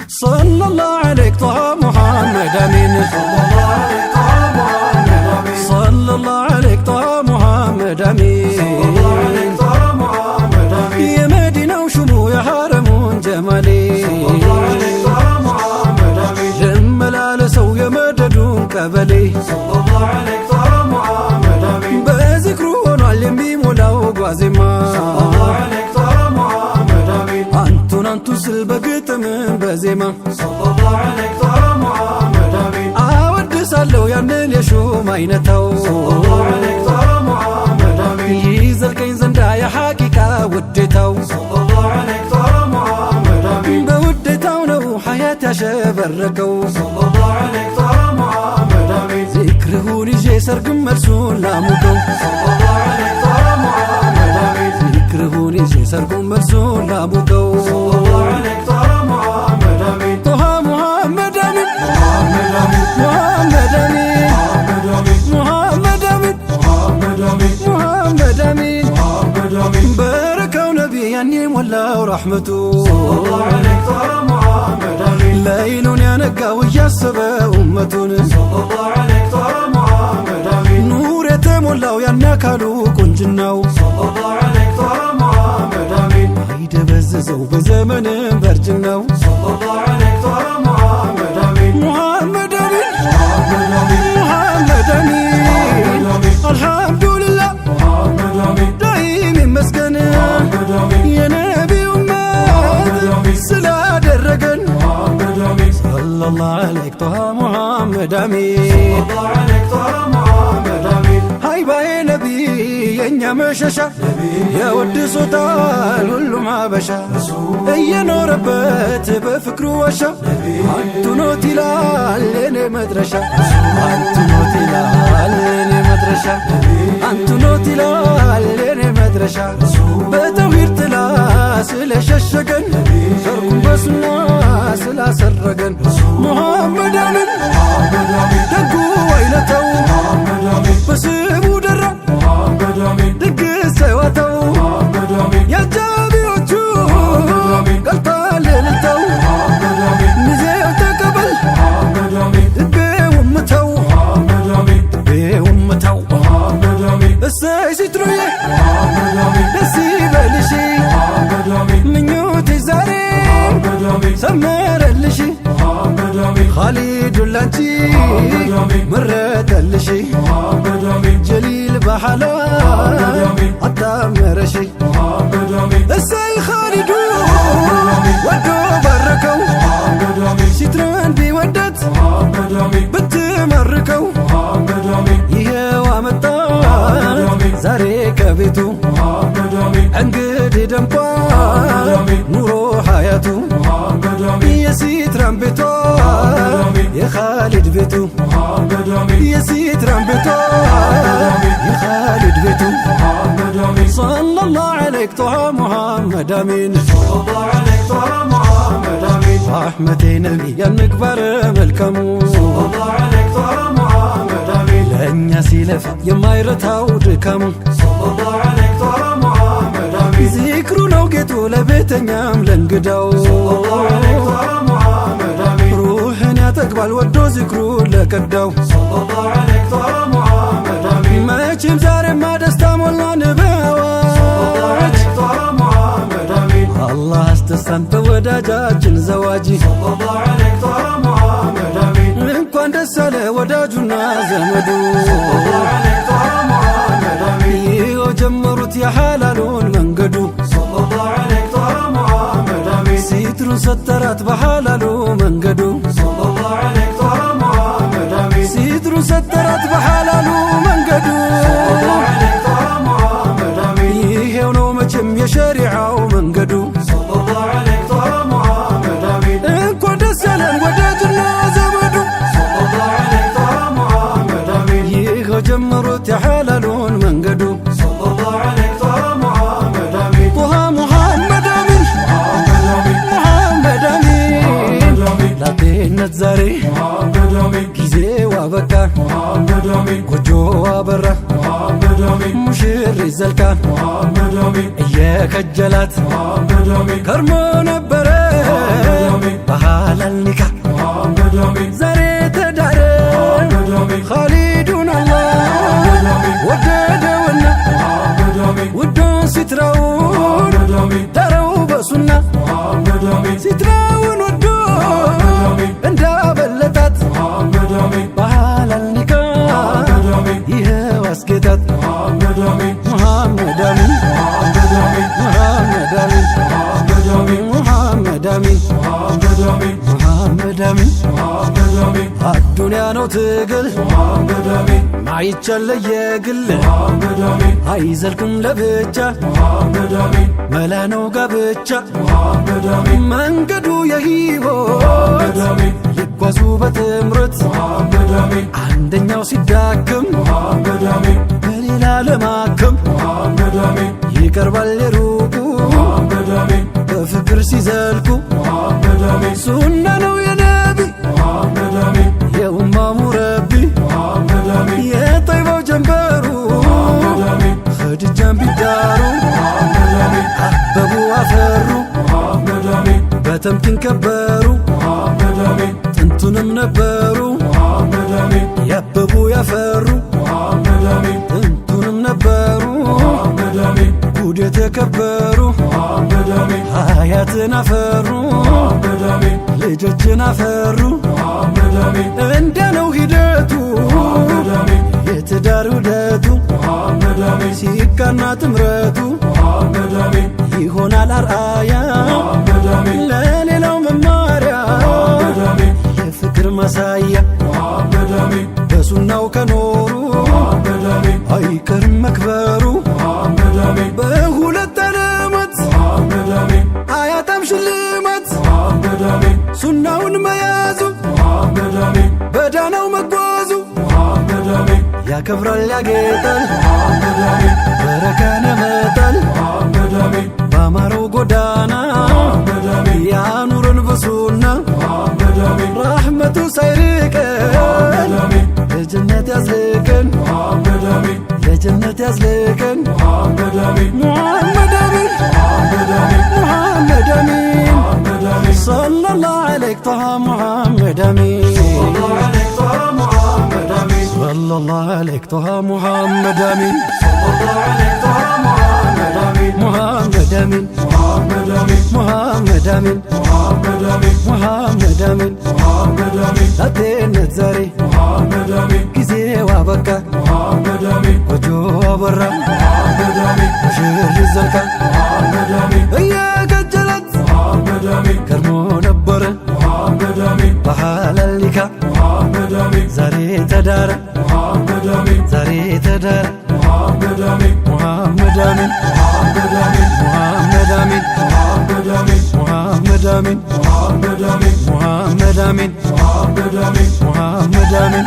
صلى الله عليك طه محمد أمين صلى الله عليك طه محمد أمين يا مدينة وشمو يا حرم جمالي جمال على سو يا مددون كبلي بذكرون علمي مولاو قوازما أنتو سلبقت من بزيما أود سالو يمن يشو ماينتو يزل كين زندا يا حقيقة وديتو بوديتو نو حياتي شبركو ذكرهون يجي سرق مرسول لامكو ذكرهون يجي سرق مرسول لامكو طه محمد أمين محمد أمين محمد أمين محمد أمين بركة ونبي يعني ولا ورحمته ليلون يا نقا وياسب أمتون نور يتمولاو يا نكالو كنجناو هيد بززو بزمن برجناو محمد أمين محمد أمين الحمد لله دايم مسكن يا نبي أمات سلا درقن صلى الله عليك طه محمد أمين هاي باي نبي ينيا مششا يا ود صوتال كل ما بشا اي نوربت بفكرو وشا انتو نوتي لالني مدرشا انتو نوتي لالني مدرشا انتو نوتي لالني مدرشا بتوهير تلا سلششقن شركم بسنا سلا سرقن محمد أمين دقو ويلتو بسيبو درا دق سواتو يا جابي وجو قلطال للتو نزيو تقبل دبي ومتو دبي ومتو الساي سترويه دسي بلشي من يوتي زاري سمر اللشي خالد اللانتي مرت اللشي جليل بحلا عطام رشي الساي خالد ودو بركو ستران بيودت بتمركو يهو عمتا زاري كبيتو انقد دمقا نورو حياتو يا سيتران بيتو يا خالد بيتو يا سيتران بيتو يا خالد بيتو صلى الله عليك طه محمد أمين صلى الله عليك طه محمد أمين رحمتي نبي المكبر ملكمو صلى الله عليك طه محمد أمين لن يسيلف يما يرتاو دكمو صلى الله عليك طه محمد أمين ذكرو نوقتو لبيتنيام لنقدو صلى الله عليك طه محمد أمين روحن يا تقبل ودو ذكرو لكدو صلى الله عليك طه محمد أمين ما يجيب زاري ما دستام والله نباواج الله استسلمت وداجاجن زواجي صلى الله عليك طه محمد أمين እንኳን ደስ አለ ወዳጁና ዘመዱ صلى الله عليك طه محمد أمين የጀመሩት የሐላሉን መንገዱ صلى الله عليك طه محمد أمين ሲትሩ ሰተራት በሐላሉ መንገዱ صلى الله عليك طه محمد أمين ሲትሩ ሰተራት በሐላሉ መንገዱ صلى الله عليك طه محمد أمين ይሄው ነው መቼም የሸሪዓው መንገዱ صلى الله عليك طه محمد أمين እንኳን ደስ ያለን ወዳጅና ዘመዱ صلى الله عليك طه محمد أمين የጀመሩት የሐላሉን መንገዱ صلى الله عليك طه محمد أمين طه محمد أمين محمد أمين ላጤነት ዛሬ ጊዜው አበቃ ጎጆዋ በራ ሙሽሪ ዘልቃ እየከጀላት ከርሞ ነበረ በኋላ ነው ትግል ማይቻል ለየግል አይዘልቅም ለብቻ መላ ነው ጋብቻ መንገዱ የሕይወት ሊጓዙ በጥምረት አንደኛው ሲዳክም በሌላ ለማከም ይቀርባል የሩቁ በፍቅር ሲዘልቁ ሱና ነው የነቢ የኡማ ሙረቢ የጠይባው ጀንበሩ ኸዲጃን ቢዳሩ አበቡ አፈሩ በተምኪን ከበሩ ጥንቱንም ነበሩ ያበቡ ያፈሩ ጥንቱንም ነበሩ ጉድ የተከበሩ ሀያትን አፈሩ ልጆችን አፈሩ እንደ ነው ሂደቱ የትዳር ውደቱ ሲቃና ጥምረቱ ይሆናል አርአያ ለሌላው መማሪያ የፍቅር ማሳያ በሱናው ከኖሩ አይቀርም መክበሩ በሁለት ዓለማት አያጣም ሽልማት ሱናውን መያዙ በዳናው መጓዙ ያከብራል ያጌጣል በረካን ያመጣል ባማረው ጎዳና ያኑረን በሱና ረሕመቱ ሳይርቀን ለጀነት ያዝልቀን ለጀነት ያዝልቀን ሙሐመድ አሚን ሙሐመድ አሚን ሰለላሁ ዐለይሂ ጣሃ ሙሐመድ አሚን ሰለላሁ ዐለይሂ ጣሃ ሙሐመድ አሚን ሙሐመድ አሚን ሙሐመድ አሚን ሙሐመድ አሚን ላጤነት ዛሬ ጊዜው አበቃ ጎጆ አበራ ሙሽር ዘልቃ እየከጀለት ከርሞ ነበረ በሐላል ኒካ ዛሬ ተዳረ ዛሬ ተዳረ ሙሐመድ አሚን ሙሐመድ አሚን ሙሐመድ አሚን ሙሐመድ አሚን ሙሐመድ አሚን